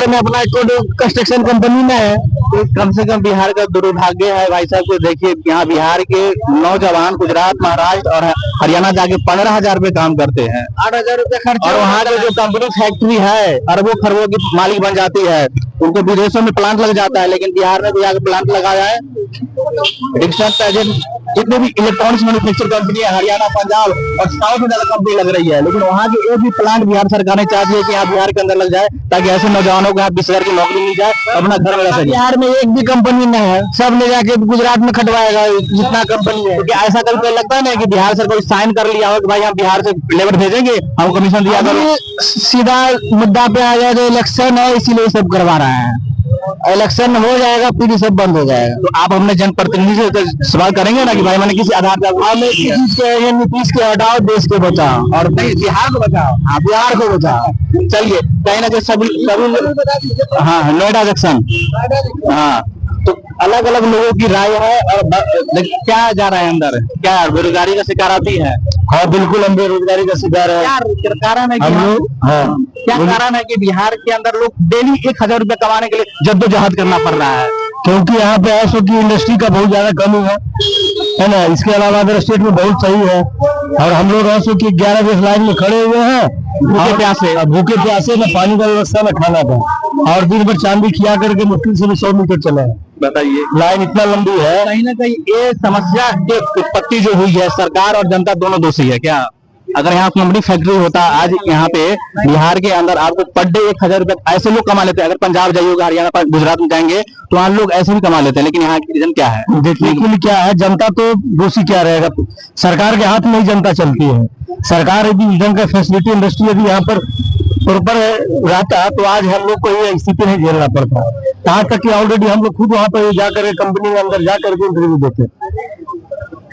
बिहार में अपना construction company में है, तो कम से कम बिहार का दुर्भाग्य है भाई साहब को। देखिए यहाँ बिहार के नौजवान गुजरात, महाराष्ट्र और हरियाणा जाके 15,000 रुपए काम करते हैं, 8,000 रुपए खर्च, और वहाँ के जो कंपनी फैक्ट्री है अरबों खरबों की मालिक बन जाती है, उनको विदेशों में प्लांट लग जाता है, लेकिन बिहार में तो जाकर प्लांट लगाया है। जितने भी इलेक्ट्रॉनिक्स मैन्युफैक्चर कंपनी है हरियाणा, पंजाब और साउथ में ज्यादा कंपनी लग रही है, लेकिन वहाँ की एक भी प्लांट बिहार सरकार ने चाहती है कि यहाँ बिहार के अंदर लग जाए, ताकि ऐसे नौजवानों को यहाँ 20,000 की नौकरी मिल जाए, अपना घर में रह सके। बिहार में एक भी कंपनी नहीं है, सब ले जाके गुजरात में खटवाएगा जितना कंपनी है। क्योंकि ऐसा कभी लगता है ना कि बिहार सरकार साइन कर लिया हो कि भाई हम बिहार से लेबर भेजेंगे, हम कमीशन दिया करो। सीधा मुद्दा पे आ गया, जो इलेक्शन है इसीलिए सब करवा रहा है। इलेक्शन हो जाएगा फिर ये सब बंद हो जाएगा। तो आप अपने जनप्रतिनिधि से तो सवाल करेंगे ना कि भाई मैंने किसी आधार पर नीतीश के हटाओ, देश के बचाओ, और नहीं बिहार को बचाओ। हाँ, बिहार को बचाओ। चलिए कहीं ना कहीं सभी हाँ नोएडा जंक्शन, हाँ, तो अलग अलग लोगों की राय है। और क्या जा रहा है अंदर, क्या बेरोजगारी का शिकार आती है? हाँ बिल्कुल, हम बेरोजगारी का शिकार है। क्या कारण है क्या कारण है कि बिहार के अंदर लोग डेली 1,000 रुपया कमाने के लिए जद्दोजहद करना पड़ रहा है? क्योंकि यहाँ पे ऐसो की इंडस्ट्री का बहुत ज्यादा कमी है ना। इसके अलावा अदर स्टेट में बहुत सही है, और हम लोग ऐसो की 11-20 लाइन में खड़े हुए हैं, भूखे प्यासे, न पानी का व्यवस्था न खाना का, और दिन भर चांदी खिया करके मुश्किल से भी 100 मीटर चले हैं। बताइए, लाइन इतना लंबी है। कहीं ना कहीं ये समस्या की उत्पत्ति जो हुई है, सरकार और जनता दोनों दोषी है क्या? अगर यहाँ कंपनी फैक्ट्री होता, आज यहाँ पे बिहार के अंदर आपको पर डे 1,000 रुपया ऐसे लोग कमा लेते हैं। अगर पंजाब जाइएगा, हरियाणा, गुजरात में जाएंगे तो वहाँ लोग ऐसे भी कमा लेते हैं, लेकिन यहाँ की रीजन क्या है? देखिए क्या है, जनता तो दोषी क्या रहेगा, सरकार के हाथ में ही जनता चलती है। सरकार यदि ढंग का फैसिलिटी इंडस्ट्री यदि यहाँ पर प्रॉपर रहता तो आज हम लोग को ये स्थिति नहीं झेलना पड़ता। यहाँ तक कि ऑलरेडी हम लोग खुद वहाँ पर जाकर कंपनी के अंदर जाकर के इंटरव्यू देते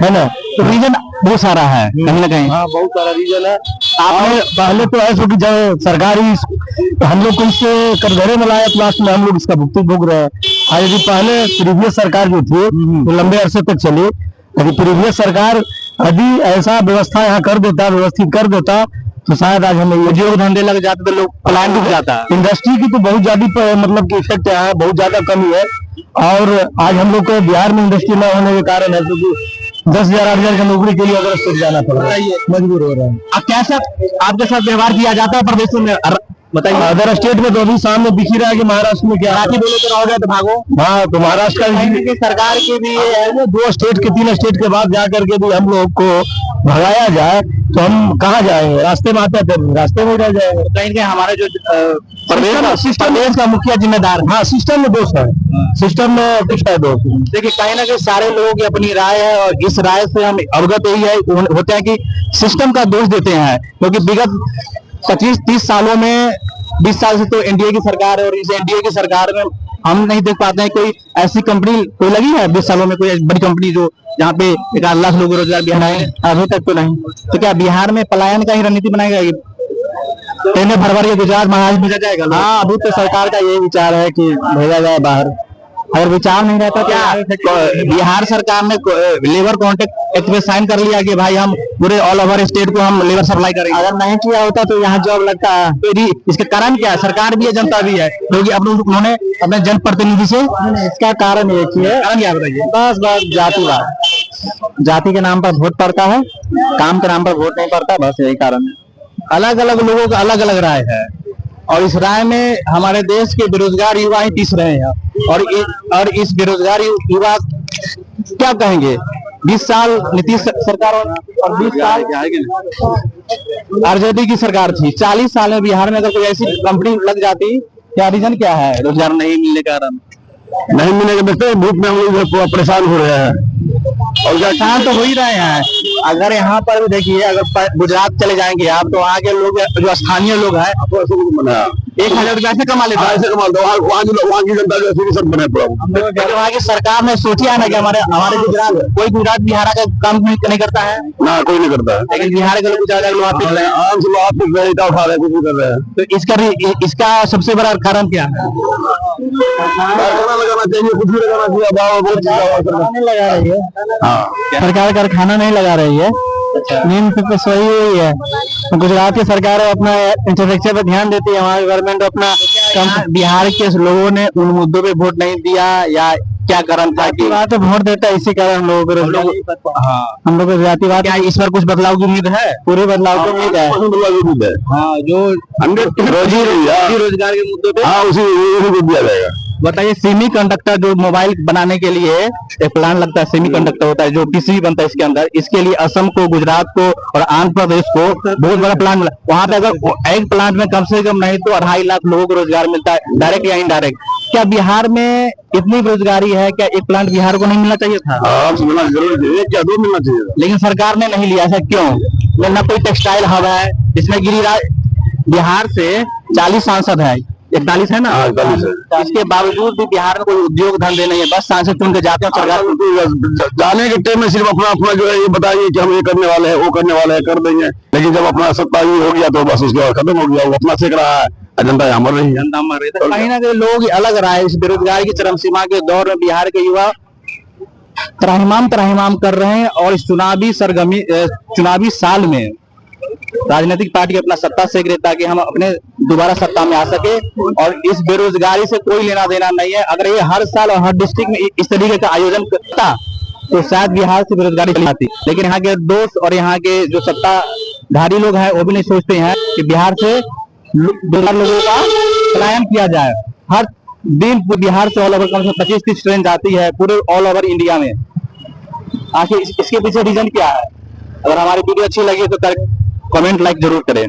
है ना। तो रीजन बहुत सारा है कहीं ना कहीं। हाँ, बहुत सारा रीजन है। आपने पहले तो ऐसा कि जब सरकारी हम लोग को इससे कटघरे में लाया, लास्ट में हम लोग इसका भुगतान भोग रहे हैं। यदि पहले प्रीवियस सरकार जो थी तो लंबे अरसे तक चली, यदि प्रीवियस सरकार यदि ऐसा व्यवस्था यहाँ कर देता, व्यवस्थित कर देता, तो शायद आज हमें उद्योग धंधे लग जाते तो लोग प्लान डूब जाता। इंडस्ट्री की तो बहुत ज्यादा मतलब की इफेक्ट यहाँ बहुत ज्यादा कमी है, और आज हम लोग को बिहार में इंडस्ट्री न होने के कारण है, क्योंकि 10,000 8,000 की नौकरी के लिए अगर स्टेट जाना पड़ रहा है, मजबूर हो रहा है। अब कैसा आपके साथ व्यवहार किया जाता है प्रदेशों में? बताइए, अदर स्टेट में तो अभी सामने दिख ही रहा है कि महाराष्ट्र में क्या मराठी बोले तो रहोगे तो भागो। हाँ, तो महाराष्ट्र का सरकार के भी 2 स्टेट के 3 स्टेट के बाद जाकर के भी हम लोग को भगाया जाए तो हम कहाँ जाएंगे? रास्ते में आते थे, रास्ते में रह जाएंगे। कहीं हमारे जो प्रदेश का मुखिया जिम्मेदार, हाँ, सिस्टम में दोष है, सिस्टम में कुछ है दोष। देखिए कहीं ना कहीं सारे लोगों की अपनी राय है, और इस राय से हम अवगत यही है होते हैं कि सिस्टम का दोष देते हैं, क्योंकि विगत 25-30 सालों में 20 साल से तो एनडीए की सरकार है, और इस एनडीए की सरकार में हम नहीं देख पाते हैं कोई ऐसी कंपनी कोई लगी है 20 सालों में, कोई बड़ी कंपनी जो जहाँ पे 1 लाख लोग रोजगार बिहार आए, अभी तक तो नहीं। तो क्या बिहार में पलायन का ही रणनीति बनाएगा? पहले फरवरी गुजरात महाराष्ट्र भेजा जाएगा? हाँ, अभी तो सरकार का यही विचार है कि भेजा जाए बाहर। अगर विचार नहीं रहता क्या बिहार सरकार ने लेबर कॉन्ट्रैक्ट एक्ट में साइन कर लिया कि भाई हम पूरे ऑल ओवर स्टेट को हम लेबर सप्लाई करेंगे? अगर नहीं किया होता तो यहाँ जॉब लगता है। तो इसका कारण क्या है? सरकार भी है, जनता भी है, क्योंकि उन्होंने अपने जनप्रतिनिधि से इसका कारण एक ही है। कारण क्या बताइए? बस जातिवाद, जाति के नाम पर वोट पड़ता है, काम के नाम पर वोट नहीं पड़ता, बस यही कारण है। अलग अलग लोगों का अलग अलग राय है, और इस राय में हमारे देश के बेरोजगार युवा ही पिस रहे हैं। और इस बेरोजगार युवा क्या कहेंगे? 20 साल नीतीश सरकार और 20 साल आरजेडी की सरकार थी। 40 साल में बिहार में अगर कोई ऐसी कंपनी लग जाती, क्या रीजन क्या है? रोजगार नहीं मिलने का कारण, नहीं मिलने के वजह भूख में हम लोग परेशान हो रहे हैं, और परेशान तो हो ही रहे हैं। अगर यहाँ पर भी देखिए, अगर गुजरात चले जाएंगे आप तो वहाँ के लोग जो स्थानीय लोग हैं 1,000 रुपया ऐसे कमा लेते हैं, ऐसे कमा लेते हैं। वहाँ की जनता जो सब बने पड़ा, वहाँ की सरकार ने सोचा है ना कि हमारे गुजरात कोई गुजरात बिहार का काम नहीं करता है ना, कोई नहीं करता है, लेकिन बिहार के लोग ज्यादा लोग उठा रहे कुछ कर रहे हैं। तो इसका सबसे बड़ा कारण क्या है? लगाना चाहिए, कुछ भी लगाना चाहिए, लगा रही है सरकार, कारखाना नहीं लगा रही है। मेन तो सही हुई है, गुजरात की सरकार अपना इंफ्रास्ट्रक्चर पर ध्यान देती है, हमारी गवर्नमेंट अपना बिहार के लोगों ने उन मुद्दों पे वोट नहीं दिया या क्या कारण था कि बात वोट देता है, इसी कारण हम लोगों को हम लोग को जातिवाद, क्या इस पर कुछ बदलाव की उम्मीद है? पूरे बदलाव की उम्मीद है। हाँ, जो रोजी रोजगार के मुद्दों पे उसी को दिया जाएगा। बताइए, सेमी कंडक्टर जो मोबाइल बनाने के लिए एक प्लांट लगता है, सेमी कंडक्टर होता है जो पीसीबी बनता है इसके अंदर, इसके लिए असम को, गुजरात को और आंध्र प्रदेश को बहुत बड़ा प्लांट मिला। वहां पे अगर एक प्लांट में कम से कम नहीं तो 2.5 लाख लोगों को रोजगार मिलता है, डायरेक्ट या इनडायरेक्ट। क्या बिहार में इतनी बेरोजगारी है, क्या एक प्लांट बिहार को नहीं मिलना चाहिए था? मिलना जरूर चाहिए, क्या दो मिलना चाहिए, लेकिन सरकार ने नहीं लिया। ऐसा क्यों? न कोई टेक्सटाइल हब है जिसमें गिरिराज, बिहार से 40 सांसद है, 41 है ना, 41 है। इसके बावजूद भी बिहार में कोई उद्योग धंधे नहीं है, बस सांसद चुन के जाते हैं। सरकार जाने के टाइम में सिर्फ अपना अपना जो है ये बताइए कि हम ये करने वाले हैं, वो करने वाले हैं, कर देंगे, लेकिन जब अपना सत्ता हो गया तो बस उसके बाद खत्म हो गया। वो अपना सेक रहा है, जनता मर रही है, जनता मर रही है। कहीं ना कहीं लोग अलग रहा है। इस बेरोजगारी की चरम सीमा के दौर में बिहार के युवा त्राहिमाम कर रहे हैं और इस चुनावी साल में राजनीतिक पार्टी अपना सत्ता सेक रहे ताकि हम अपने दोबारा सत्ता में आ सके। और इस बेरोजगारी से कोई लेना देना नहीं है। अगर ये हर साल और हर डिस्ट्रिक्ट में इस तरीके का आयोजन करता तो शायद बिहार से बेरोजगारी चली जाती। लेकिन यहाँ के दोस्त और यहाँ के जो सत्ताधारी लोग हैं वो भी नहीं सोचते हैं कि बिहार से बेरोजगार लोगों का पलायन किया जाए। हर दिन बिहार से ऑल ओवर कम से 25-30 ट्रेन जाती है पूरे ऑल ओवर इंडिया में। आखिर इसके पीछे रीजन क्या है? अगर हमारी वीडियो अच्छी लगी तो कमेंट लाइक जरूर करें।